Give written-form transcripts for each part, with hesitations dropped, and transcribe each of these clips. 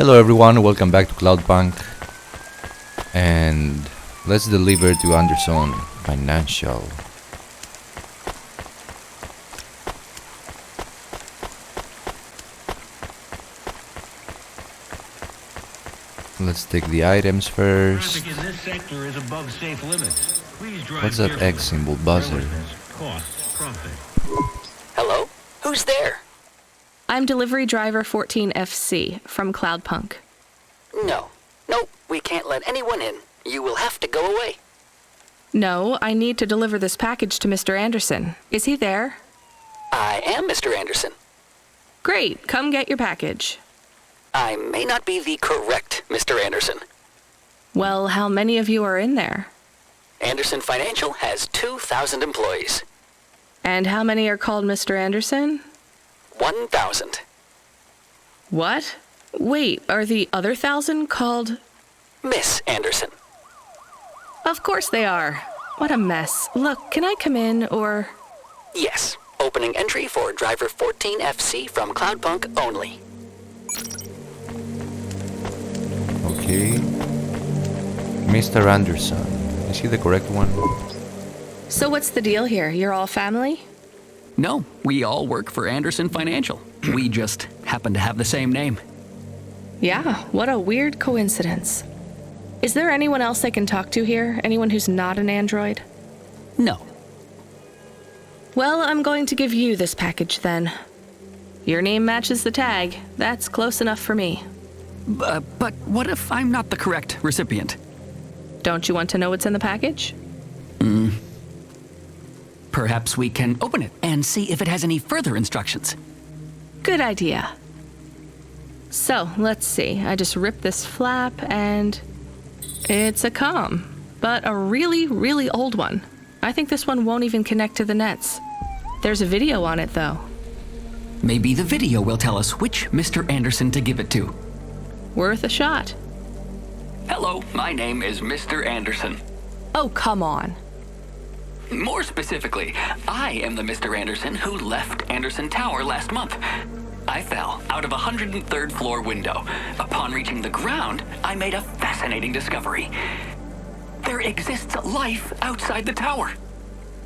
Hello everyone, welcome back to Cloudpunk, and let's deliver to Anderson Financial. Let's take the items first. What's that X symbol buzzer? Hello? Who's there? I'm delivery driver 14FC from Cloudpunk. No, we can't let anyone in. You will have to go away. No, I need to deliver this package to Mr. Anderson. Is he there? I am Mr. Anderson. Great, come get your package. I may not be the correct Mr. Anderson. Well, how many of you are in there? Anderson Financial has 2,000 employees. And how many are called Mr. Anderson? 1,000. What? Wait, are the other 1,000 called... Miss Anderson. Of course they are. What a mess. Look, can I come in, or... Yes. Opening entry for driver 14FC from Cloudpunk only. Okay. Mr. Anderson. Is he the correct one? So what's the deal here? You're all family? No, we all work for Anderson Financial. We just happen to have the same name. Yeah, what a weird coincidence. Is there anyone else I can talk to here? Anyone who's not an android? No. Well, I'm going to give you this package then. Your name matches the tag. That's close enough for me. But what if I'm not the correct recipient? Don't you want to know what's in the package? Perhaps we can open it and see if it has any further instructions. Good idea. So, let's see. I just ripped this flap and... it's a comm, but a really, really old one. I think this one won't even connect to the nets. There's a video on it, though. Maybe the video will tell us which Mr. Anderson to give it to. Worth a shot. Hello, my name is Mr. Anderson. Oh, come on. More specifically, I am the Mr. Anderson who left Anderson Tower last month. I fell out of a 103rd floor window. Upon reaching the ground, I made a fascinating discovery. There exists life outside the tower.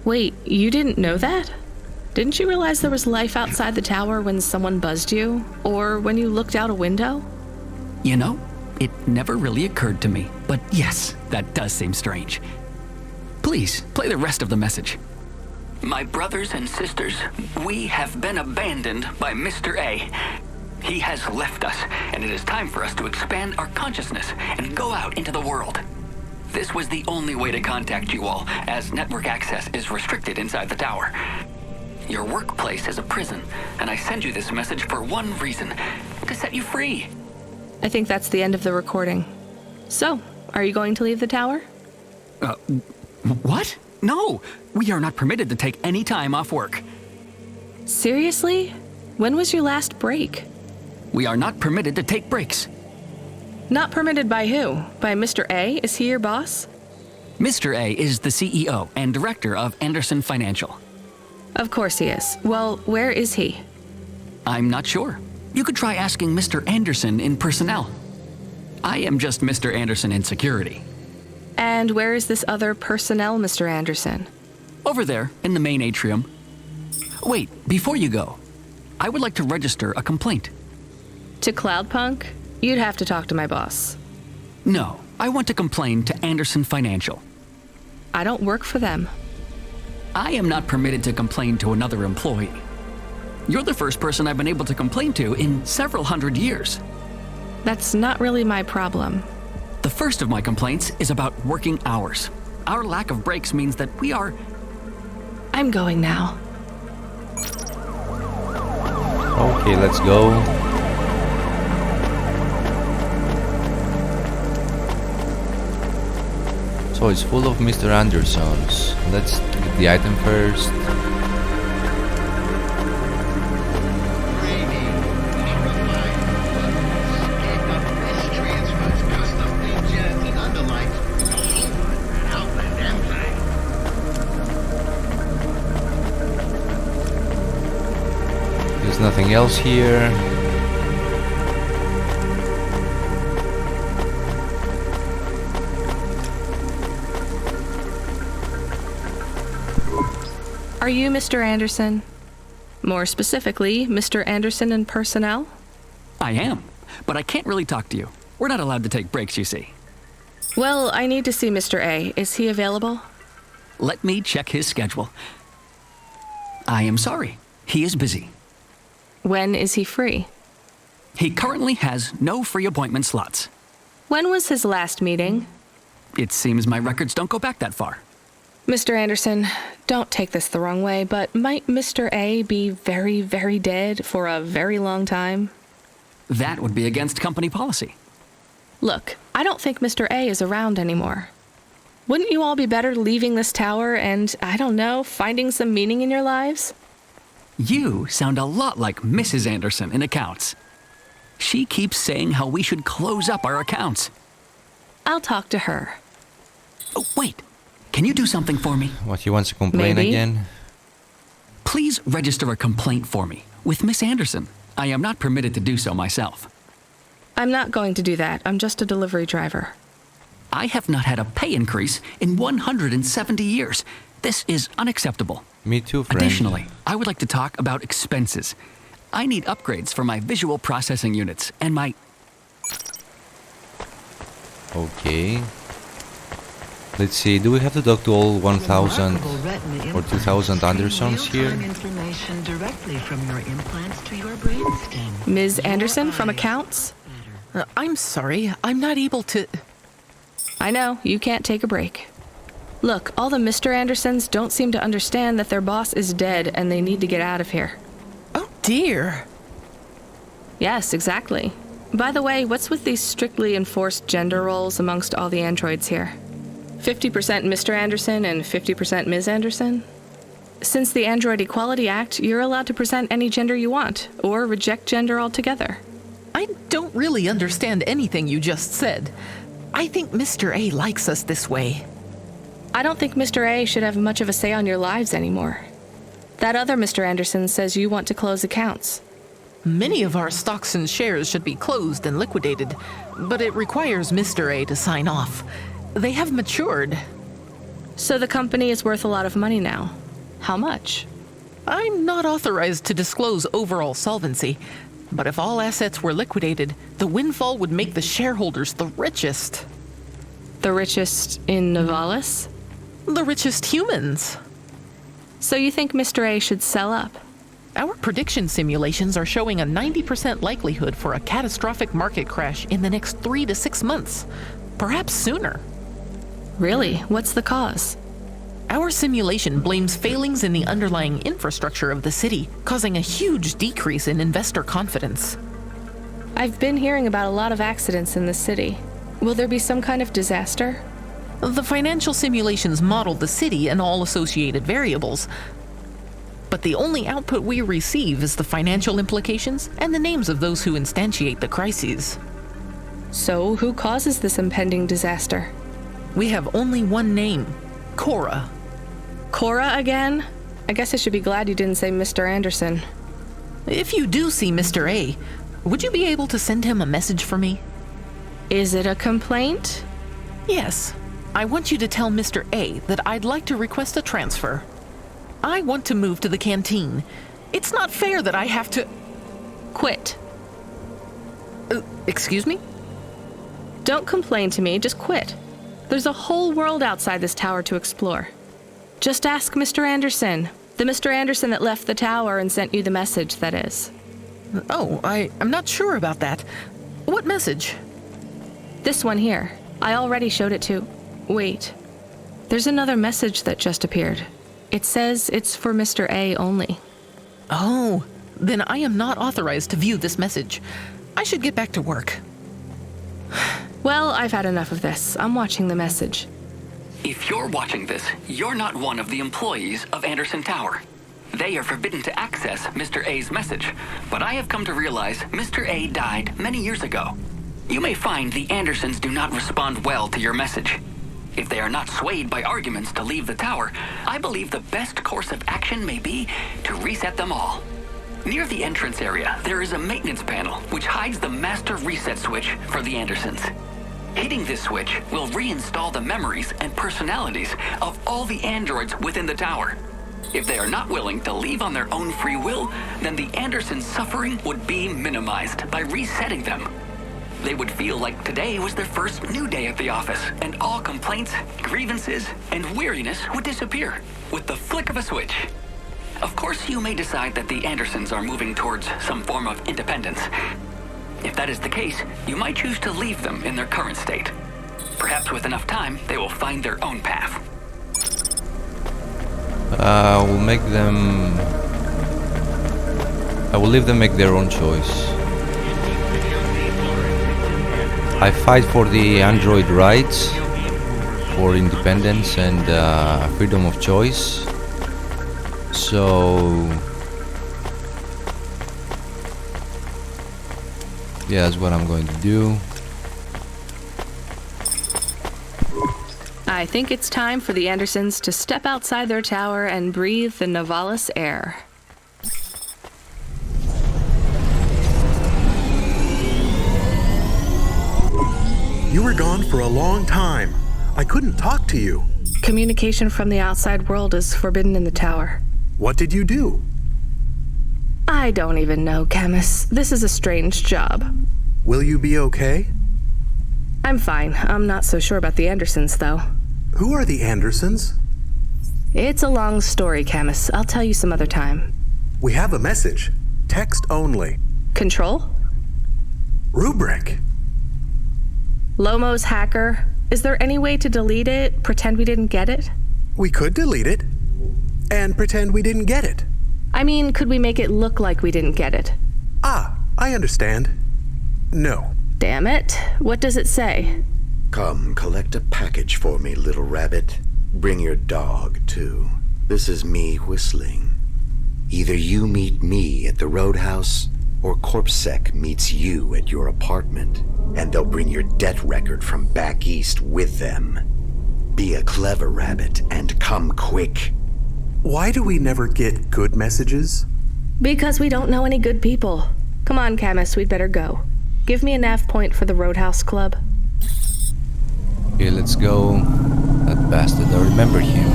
Wait, you didn't know that? Didn't you realize there was life outside the tower when someone buzzed you? Or when you looked out a window? You know, it never really occurred to me. But yes, that does seem strange. Please, play the rest of the message. My brothers and sisters, we have been abandoned by Mr. A. He has left us, and it is time for us to expand our consciousness and go out into the world. This was the only way to contact you all, as network access is restricted inside the tower. Your workplace is a prison, and I send you this message for one reason, to set you free. I think that's the end of the recording. So, are you going to leave the tower? What? No! We are not permitted to take any time off work. Seriously? When was your last break? We are not permitted to take breaks. Not permitted by who? By Mr. A? Is he your boss? Mr. A is the CEO and director of Anderson Financial. Of course he is. Well, where is he? I'm not sure. You could try asking Mr. Anderson in personnel. I am just Mr. Anderson in security. And where is this other personnel, Mr. Anderson? Over there, in the main atrium. Wait, before you go, I would like to register a complaint. To Cloudpunk? You'd have to talk to my boss. No, I want to complain to Anderson Financial. I don't work for them. I am not permitted to complain to another employee. You're the first person I've been able to complain to in several hundred years. That's not really my problem. The first of my complaints is about working hours. Our lack of breaks means that we are... I'm going now. Okay, let's go. So it's full of Mr. Andersons. Let's get the item first. There's nothing else here. Are you Mr. Anderson? More specifically, Mr. Anderson in personnel? I am, but I can't really talk to you. We're not allowed to take breaks, you see. Well, I need to see Mr. A. Is he available? Let me check his schedule. I am sorry. He is busy. When is he free? He currently has no free appointment slots. When was his last meeting? It seems my records don't go back that far. Mr. Anderson, don't take this the wrong way, but might Mr. A be very, very dead for a very long time? That would be against company policy. Look, I don't think Mr. A is around anymore. Wouldn't you all be better leaving this tower and, I don't know, finding some meaning in your lives? You sound a lot like Mrs. Anderson in accounts. She keeps saying how we should close up our accounts. I'll talk to her. Oh, wait. Can you do something for me? What, he wants to complain Maybe. again? Please register a complaint for me with Miss Anderson. I am not permitted to do so myself. I'm not going to do that. I'm just a delivery driver. I have not had a pay increase in 170 years. This is unacceptable. Me too, friend. Additionally, I would like to talk about expenses. I need upgrades for my visual processing units and my... Okay. Let's see, do we have to talk to all 1,000 or 2,000 Andersons here? Information directly from your implants to your brainstem. Ms. Anderson from accounts? I'm sorry, I'm not able to... I know, you can't take a break. Look, all the Mr. Andersons don't seem to understand that their boss is dead and they need to get out of here. Oh dear. Yes, exactly. By the way, what's with these strictly enforced gender roles amongst all the androids here? 50% Mr. Anderson and 50% Ms. Anderson? Since the Android Equality Act, you're allowed to present any gender you want, or reject gender altogether. I don't really understand anything you just said. I think Mr. A likes us this way. I don't think Mr. A should have much of a say on your lives anymore. That other Mr. Anderson says you want to close accounts. Many of our stocks and shares should be closed and liquidated, but it requires Mr. A to sign off. They have matured. So the company is worth a lot of money now. How much? I'm not authorized to disclose overall solvency, but if all assets were liquidated, the windfall would make the shareholders the richest. The richest in Nivalis? The richest humans. So you think Mr. A should sell up? Our prediction simulations are showing a 90% likelihood for a catastrophic market crash in the next 3 to 6 months, perhaps sooner. Really? What's the cause? Our simulation blames failings in the underlying infrastructure of the city, causing a huge decrease in investor confidence. I've been hearing about a lot of accidents in the city. Will there be some kind of disaster? The financial simulations model the city and all associated variables, but the only output we receive is the financial implications and the names of those who instantiate the crises. So who causes this impending disaster? We have only one name, Cora. Cora again? I guess I should be glad you didn't say Mr. Anderson. If you do see Mr. A, would you be able to send him a message for me? Is it a complaint? Yes. I want you to tell Mr. A that I'd like to request a transfer. I want to move to the canteen. It's not fair that I have to... Quit. Excuse me? Don't complain to me, just quit. There's a whole world outside this tower to explore. Just ask Mr. Anderson. The Mr. Anderson that left the tower and sent you the message, that is. Oh, I'm not sure about that. What message? This one here. I already showed it to... Wait. There's another message that just appeared. It says it's for Mr. A only. Oh, then I am not authorized to view this message. I should get back to work. Well, I've had enough of this. I'm watching the message. If you're watching this, you're not one of the employees of Anderson Tower. They are forbidden to access Mr. A's message, but I have come to realize Mr. A died many years ago. You may find the Andersons do not respond well to your message. If they are not swayed by arguments to leave the tower, I believe the best course of action may be to reset them all. Near the entrance area, there is a maintenance panel which hides the master reset switch for the Andersons. Hitting this switch will reinstall the memories and personalities of all the androids within the tower. If they are not willing to leave on their own free will, then the Andersons' suffering would be minimized by resetting them. They would feel like today was their first new day at the office, and all complaints, grievances, and weariness would disappear with the flick of a switch. Of course, you may decide that the Andersons are moving towards some form of independence. If that is the case, you might choose to leave them in their current state. Perhaps with enough time, they will find their own path. I will leave them make their own choice. I fight for the android rights, for independence and freedom of choice. So yeah, that's what I'm going to do. I think it's time for the Andersons to step outside their tower and breathe the Nivalis air. You were gone for a long time. I couldn't talk to you. Communication from the outside world is forbidden in the tower. What did you do? I don't even know, Camus. This is a strange job. Will you be okay? I'm fine. I'm not so sure about the Andersons, though. Who are the Andersons? It's a long story, Camus. I'll tell you some other time. We have a message. Text only. Control? Rubric. Lomo's hacker. Is there any way to delete it? Pretend we didn't get it? We could delete it. And pretend we didn't get it. I mean, could we make it look like we didn't get it? Ah, I understand. No. Damn it. What does it say? Come, collect a package for me, little rabbit. Bring your dog, too. This is me whistling. Either you meet me at the roadhouse, or CorpSec meets you at your apartment, and they'll bring your debt record from back east with them. Be a clever rabbit and come quick. Why do we never get good messages? Because we don't know any good people. Come on, Camus, we'd better go. Give me a nav point for the Roadhouse Club. Okay, let's go. That bastard, I remember him.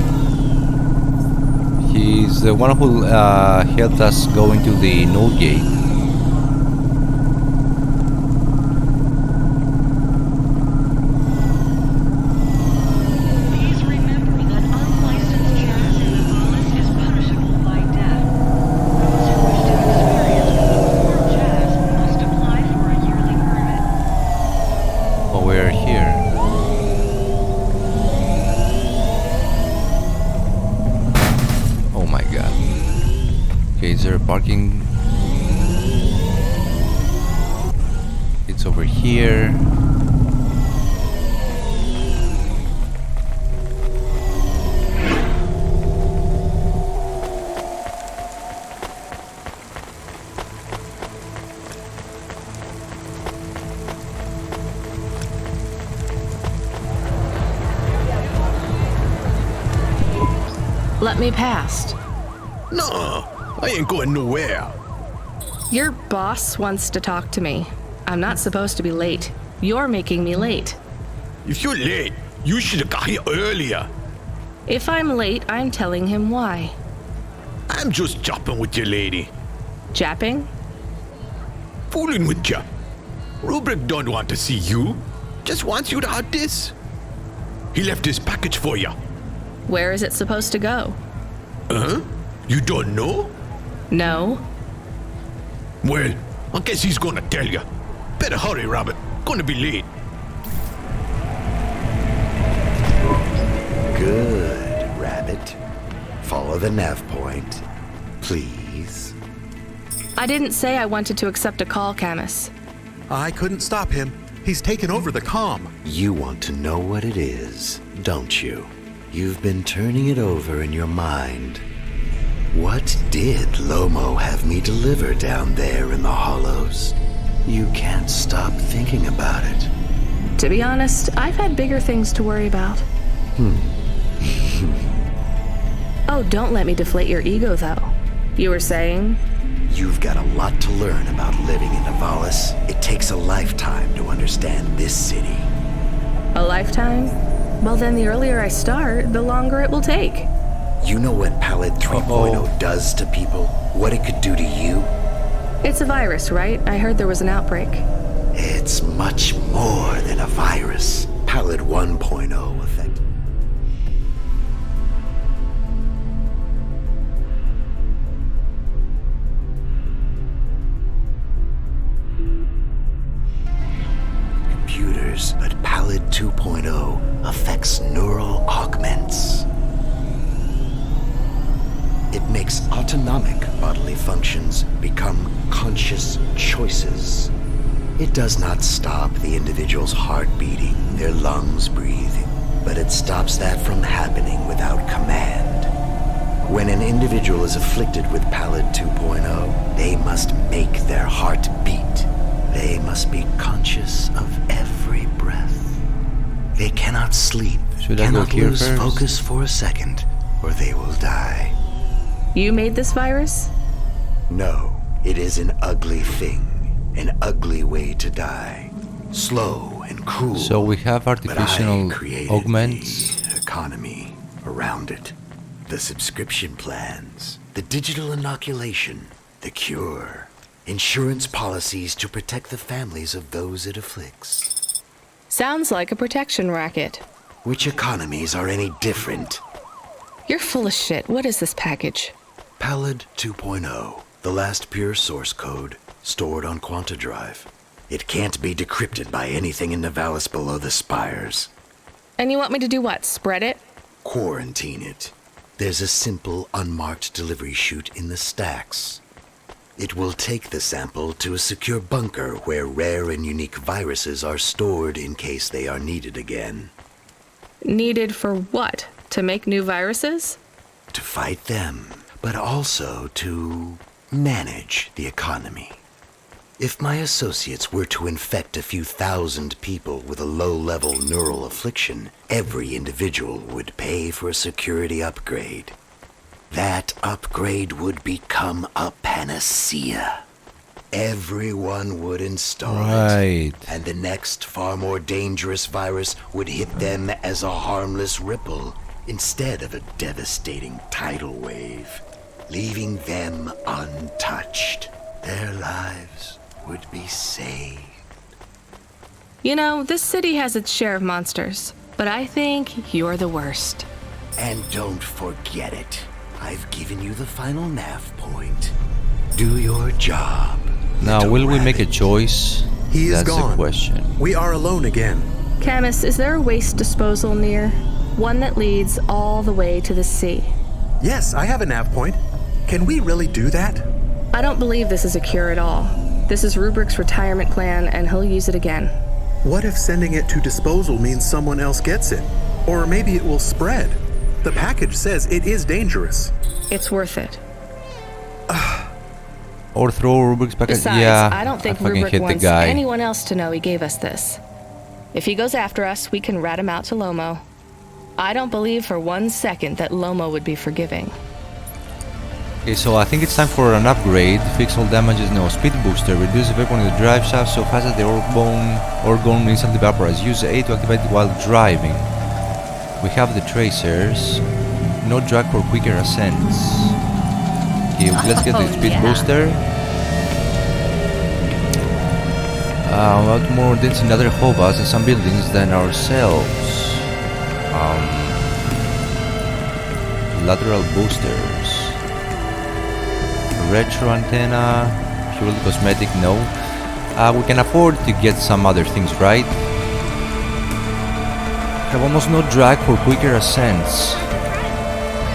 He's the one who helped us go into the Null Gate. Please remember that unlicensed jazz in Nivalis is punishable by death. Those who wish to experience more jazz must apply for a yearly permit. Oh, we're here. Oh my god. Okay, is there a parking? It's over here. Let me past. No, I ain't going nowhere. Your boss wants to talk to me. I'm not supposed to be late. You're making me late. If you're late, you should have got here earlier. If I'm late, I'm telling him why. I'm just chopping with your lady. Japping? Fooling with ya. Rubric don't want to see you. Just wants you to have this. He left this package for ya. Where is it supposed to go? Huh? You don't know? No. Well, I guess he's gonna tell ya. Better hurry, Rabbit. Gonna be late. Good, rabbit. Follow the nav point, please. I didn't say I wanted to accept a call, Camus. I couldn't stop him. He's taken over the comm. You want to know what it is, don't you? You've been turning it over in your mind. What did Lomo have me deliver down there in the hollows? You can't stop thinking about it. To be honest, I've had bigger things to worry about. Oh, don't let me deflate your ego, though. You were saying? You've got a lot to learn about living in Nivalis. It takes a lifetime to understand this city. A lifetime? Well, then the earlier I start, the longer it will take. You know what Pallet 3.0 does to people? What it could do to you? It's a virus, right? I heard there was an outbreak. It's much more than a virus. Pallet 1.0 effect. Computers, but Pallet 2.0 affects neural augments. It makes autonomic bodily functions become conscious choices. It does not stop the individual's heart beating, their lungs breathing, but it stops that from happening without command. When an individual is afflicted with Pallet 2.0, they must make their heart beat. They must be conscious of every breath. They cannot sleep, Should I go cannot here lose first? focus for a second, or they will die. You made this virus? No, it is an ugly thing. An ugly way to die. Slow and cruel. So we have but I artificial created augments. the economy around it. The subscription plans. The digital inoculation. The cure. Insurance policies to protect the families of those it afflicts. Sounds like a protection racket. Which economies are any different? You're full of shit. What is this package? Pallet 2.0. The last pure source code. Stored on Quanta Drive. It can't be decrypted by anything in Nivalis below the spires. And you want me to do what? Spread it? Quarantine it. There's a simple, unmarked delivery chute in the stacks. It will take the sample to a secure bunker where rare and unique viruses are stored in case they are needed again. Needed for what? To make new viruses? To fight them, but also to manage the economy. If my associates were to infect a few thousand people with a low-level neural affliction, every individual would pay for a security upgrade. That upgrade would become a panacea. Everyone would install Right. it, and the next far more dangerous virus would hit them as a harmless ripple instead of a devastating tidal wave, leaving them untouched. Their lives would be saved. You know, this city has its share of monsters, but I think you're the worst. And don't forget it. I've given you the final nav point. Do your job. Now, little will we make a rabbit. choice? He is That's gone. the question. We are alone again. Camus, is there a waste disposal near? One that leads all the way to the sea. Yes, I have a nav point. Can we really do that? I don't believe this is a cure at all. This is Rubrick's retirement plan, and he'll use it again. What if sending it to disposal means someone else gets it? Or maybe it will spread. The package says it is dangerous. It's worth it. Or throw Rubrick's package. Besides, Yeah, I don't think fucking Rubrick hit the wants guy. anyone else to know he gave us this. If he goes after us, we can rat him out to Lomo. I don't believe for 1 second that Lomo would be forgiving. Okay, so I think it's time for an upgrade. Fix all damages. No, speed booster. Reduce the weapon in the drive shaft so fast that the orgone instantly vaporizes. Use A to activate it while driving. We have the tracers. No drag for quicker ascents. Okay, let's get the speed booster. A lot more dense in other hovas and some buildings than ourselves. Lateral boosters. Retro antenna, purely cosmetic, no. We can afford to get some other things, right? Have almost no drag for quicker ascents.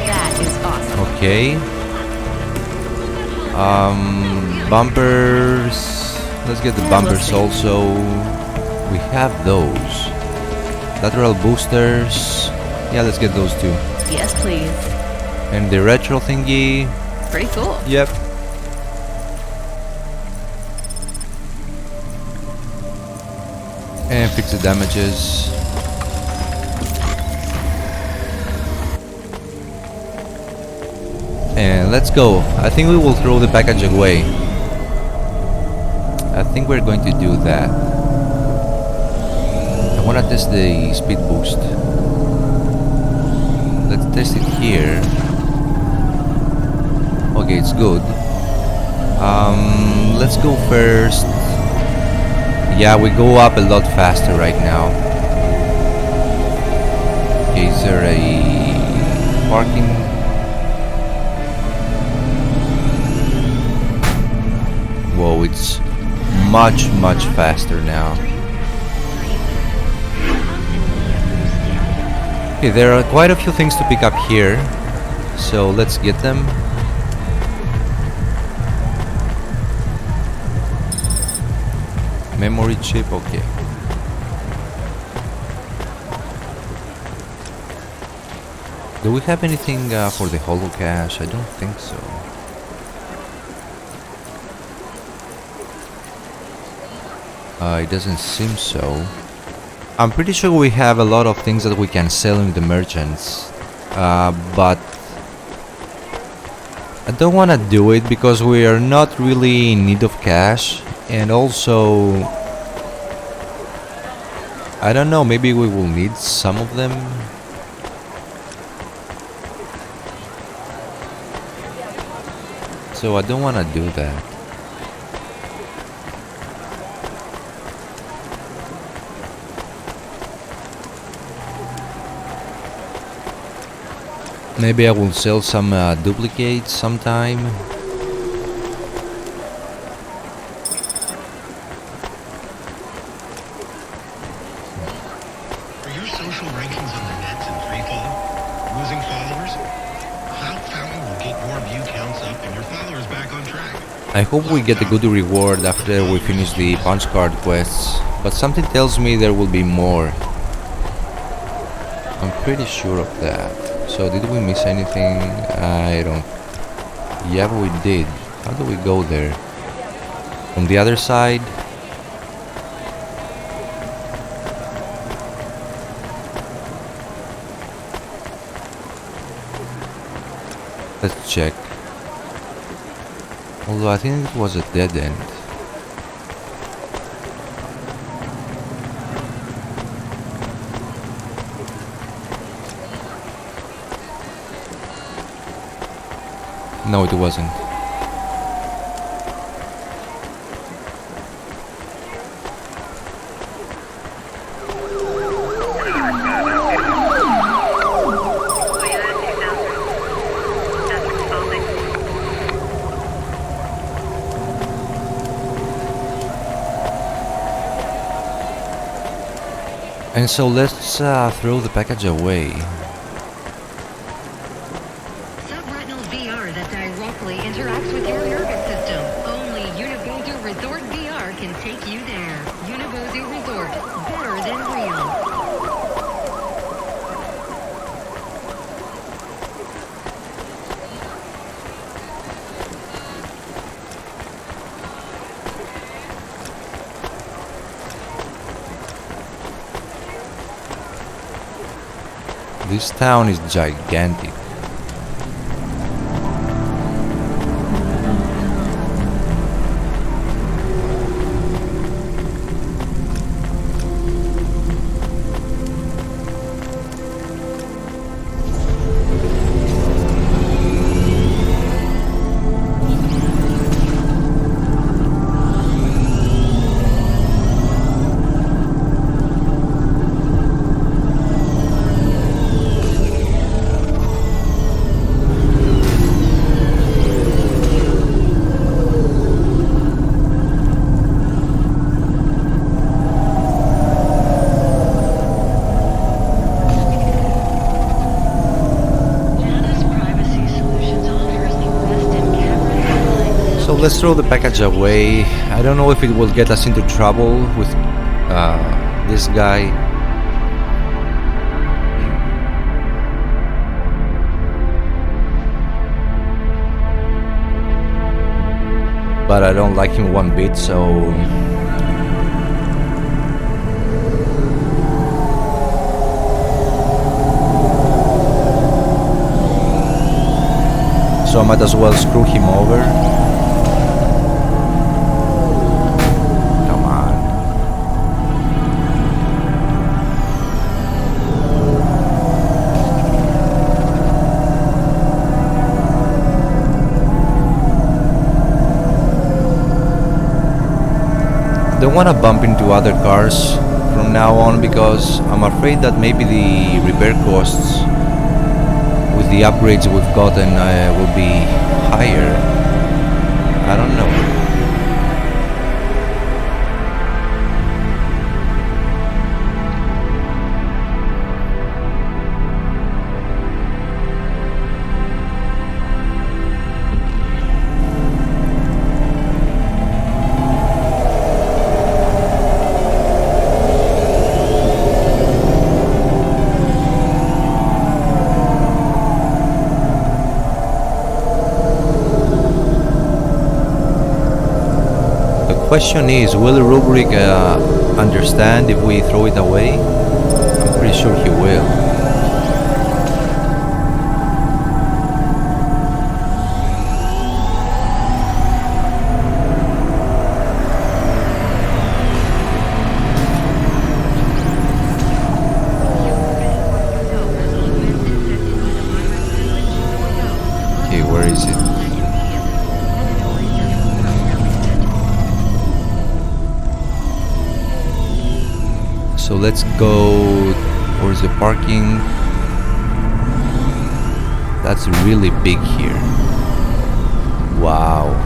That is awesome. Okay. Bumpers. Let's get the bumpers also. We have those. Lateral boosters. Yeah, let's get those too. Yes, please. And the retro thingy. Pretty cool. Yep. And fix the damages. And let's go. I think we will throw the package away. I think we're going to do that. I want to test the speed boost. Let's test it here. Okay, it's good. Let's go first. Yeah, we go up a lot faster right now. Okay, is there a parking? Whoa, it's much faster now. Okay, there are quite a few things to pick up here, so let's get them. Memory chip, okay. Do we have anything for the holo cache? I don't think so. It doesn't seem so. I'm pretty sure we have a lot of things that we can sell in the merchants, but I don't want to do it because we are not really in need of cash, and also I don't know, maybe we will need some of them. So I don't want to do that. Maybe I will sell some duplicates sometime. Are your social rankings on the nets in freefall? Losing followers? Cloud Fountain will get your view counts up and your followers back on track. I hope we get a good reward after we finish the punch card quests, but something tells me there will be more. I'm pretty sure of that. So did we miss anything? I don't... Yeah, we did. How do we go there? From the other side? Let's check. Although I think it was a dead end. No, it wasn't. And so let's throw the package away. Subretinal VR that directly interacts with your nervous system. Only Unibozu Resort VR can take you there. Unibozu Resort, better than real. This town is gigantic. Let's throw the package away. I don't know if it will get us into trouble with this guy. But I don't like him one bit, so... So I might as well screw him over. want to bump into other cars from now on because I'm afraid that maybe the repair costs with the upgrades we've gotten will be higher. I don't know. Question is, will Rubric understand if we throw it away? I'm pretty sure he will. Okay, where is it? So let's go towards the parking. That's really big here. Wow.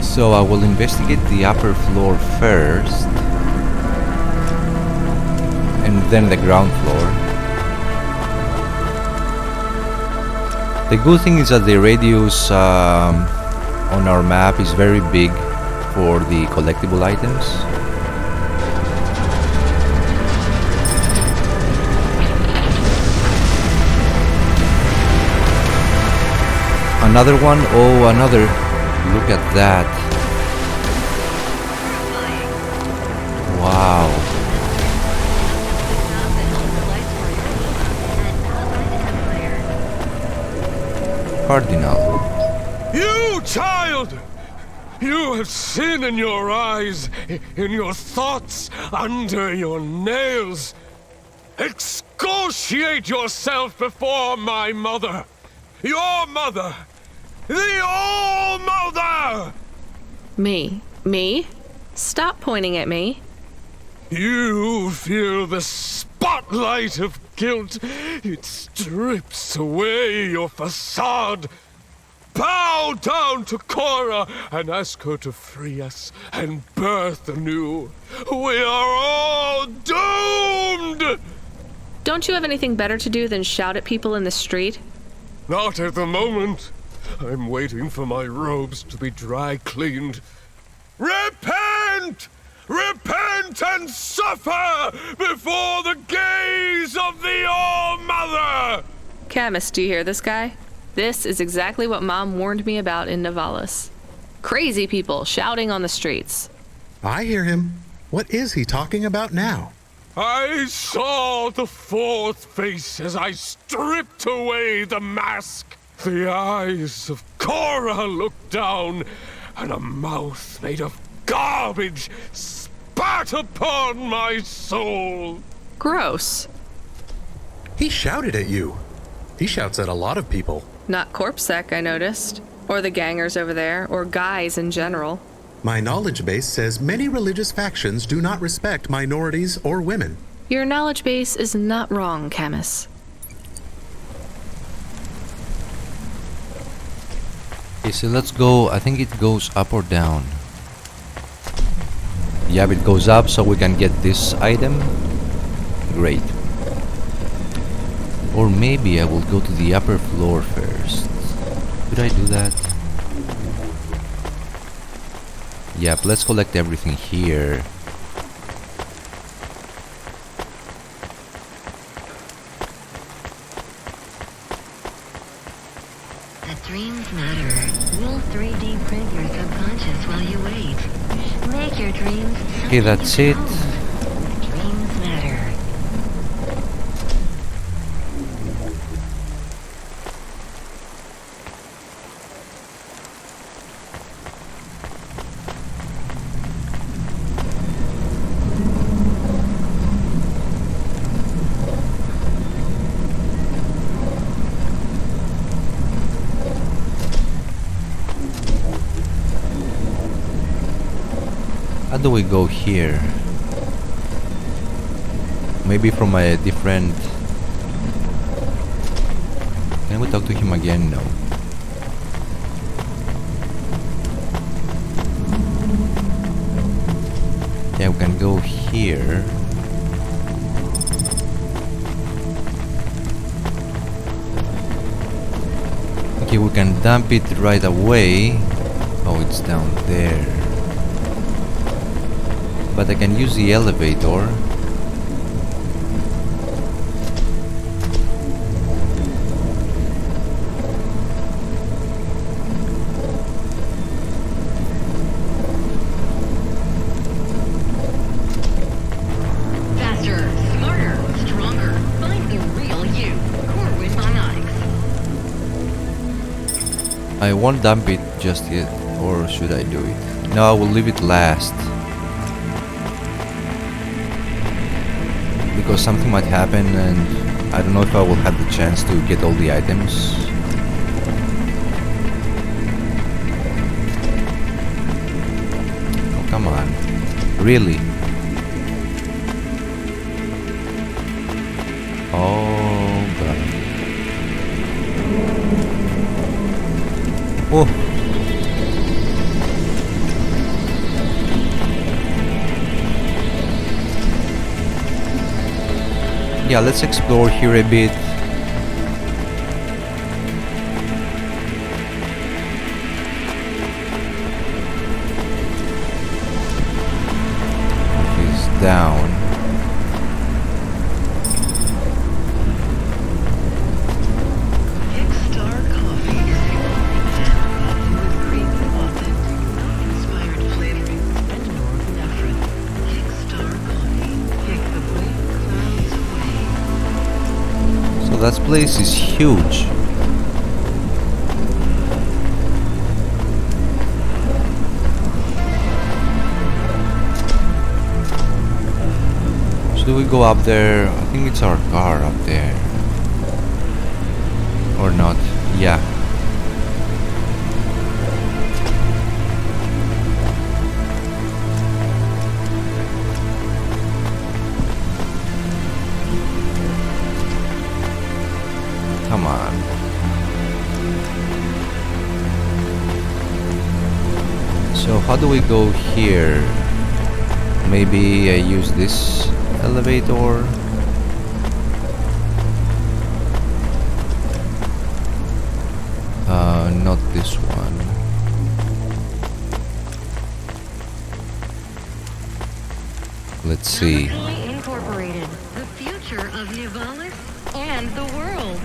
So I will investigate the upper floor first, and then the ground floor. The good thing is that the radius on our map is very big for the collectible items. Another one? Oh, another. Look at that. Wow. Cardinal. You child! You have sin in your eyes, in your thoughts, under your nails. Excoriate yourself before my mother. Your mother. The All-Mother! Me? Stop pointing at me. You feel the spotlight of guilt. It strips away your facade. Bow down to Cora and ask her to free us and birth anew. We are all doomed! Don't you have anything better to do than shout at people in the street? Not at the moment. I'm waiting for my robes to be dry cleaned. Repent! Repent and suffer before the gaze of the All-Mother! Camus, do you hear this guy? This is exactly what Mom warned me about in Nivalis. Crazy people shouting on the streets. I hear him. What is he talking about now? I saw the fourth face as I stripped away the mask. The eyes of Cora looked down, and a mouth made of garbage spat upon my soul. Gross. He shouted at you. He shouts at a lot of people. Not Corpsec, I noticed. Or the gangers over there, or guys in general. My knowledge base says many religious factions do not respect minorities or women. Your knowledge base is not wrong, Camus. Okay, so let's go. I think it goes up or down. Yeah, it goes up so we can get this item. Great. Or maybe I will go to the upper floor first. Did I do that? Yep, let's collect everything here. Dreams matter. We'll 3D print your subconscious while you wait. Make your dreams. Okay, that's it. Dreams matter. How do we go here? Maybe from a different... Can we talk to him again? No. Yeah, we can go here. Okay, we can dump it right away. Oh, it's down there. But I can use the elevator. Faster, smarter, stronger. Find the real you. Corwin Mononics. I won't dump it just yet, or should I do it? No, I will leave it last. Because something might happen and I don't know if I will have the chance to get all the items. Oh, come on. Really? Oh, God. Oh. Yeah, let's explore here a bit. He's down. Star Coffee is the only can coffee with creamy, authentic, inspired flavoring and norepinephrine. Star Coffee. Pick the way clouds away. So that place is huge. Should we go up there? I think it's our car up there. Or not? Yeah. Come on. So how do we go here? Maybe I use this elevator. Not this one. Let's see. Fully Incorporated. The future of Nivalis and the world.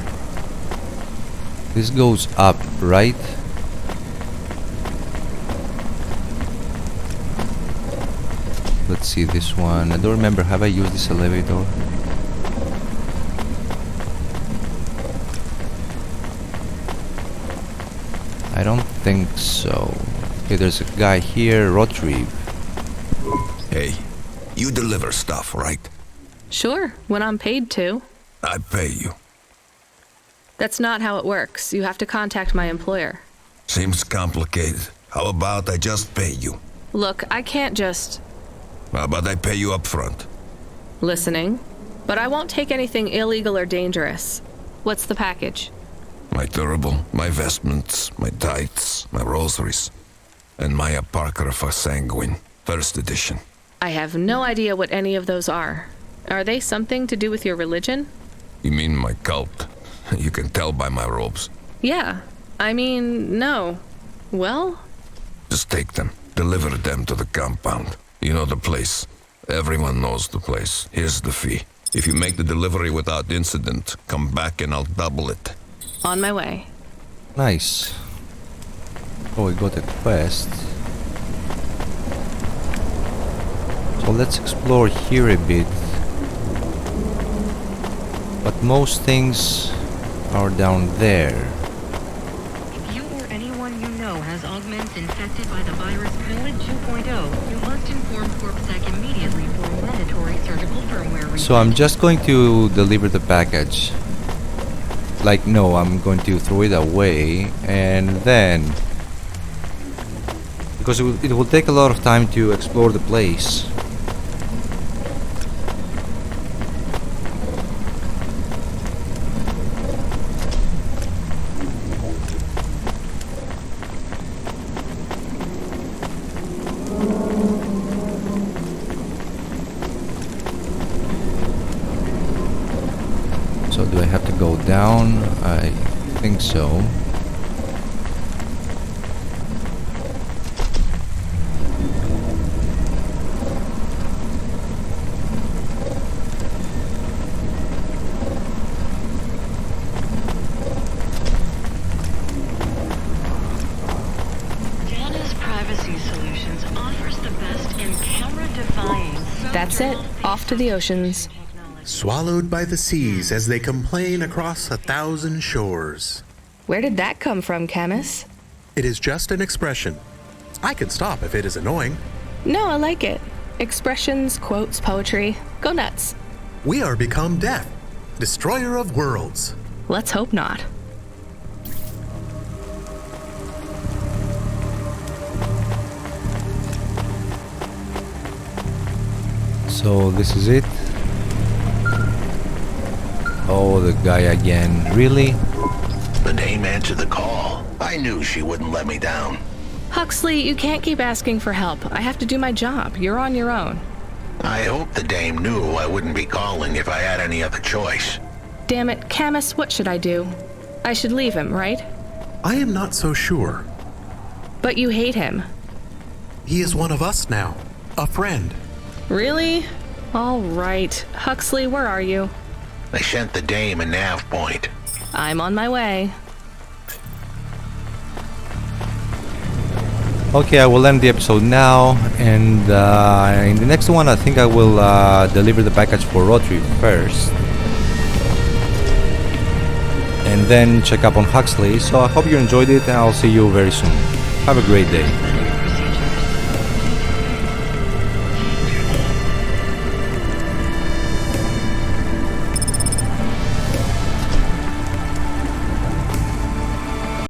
This goes up, right? Let's see this one. I don't remember. Have I used this elevator? I don't think so. Okay, there's a guy here. Retrieve. Hey, you deliver stuff, right? Sure, when I'm paid to. I pay you. That's not how it works. You have to contact my employer. Seems complicated. How about I just pay you? Look, I can't just... How about I pay you up front? Listening. But I won't take anything illegal or dangerous. What's the package? My turtle, my vestments, my tithes, my rosaries, and my Apocrypha Sanguine, first edition. I have no idea what any of those are. Are they something to do with your religion? You mean my cult? You can tell by my robes. Yeah. I mean, no. Well? Just take them. Deliver them to the compound. You know the place. Everyone knows the place. Here's the fee. If you make the delivery without incident, come back and I'll double it. On my way. Nice. Oh, we got a quest. So let's explore here a bit. But most things are down there. If you or anyone you know has augments infected by the virus Code 2.0, you must inform CorpSec immediately for mandatory surgical firmware reset. So I'm just going to deliver the package. Like, no, I'm going to throw it away and then because it will take a lot of time to explore the place. So do I have to go down? I think so. Dana's Privacy Solutions offers the best in camera-defying. That's it. Off to the oceans. Swallowed by the seas as they complain across 1,000 shores. Where did that come from, Camus? It is just an expression. I can stop if it is annoying. No, I like it. Expressions, quotes, poetry. Go nuts. We are become death, destroyer of worlds. Let's hope not. So this is it. Oh, the guy again. Really? The dame answered the call. I knew she wouldn't let me down. Huxley, you can't keep asking for help. I have to do my job. You're on your own. I hope the dame knew I wouldn't be calling if I had any other choice. Damn it, Camus, what should I do? I should leave him, right? I am not so sure. But you hate him. He is one of us now. A friend. Really? All right. Huxley, where are you? I sent the dame a nav point. I'm on my way. Okay, I will end the episode now, and in the next one I think I will deliver the package for Rotary first, and then check up on Huxley. So I hope you enjoyed it, and I'll see you very soon. Have a great day.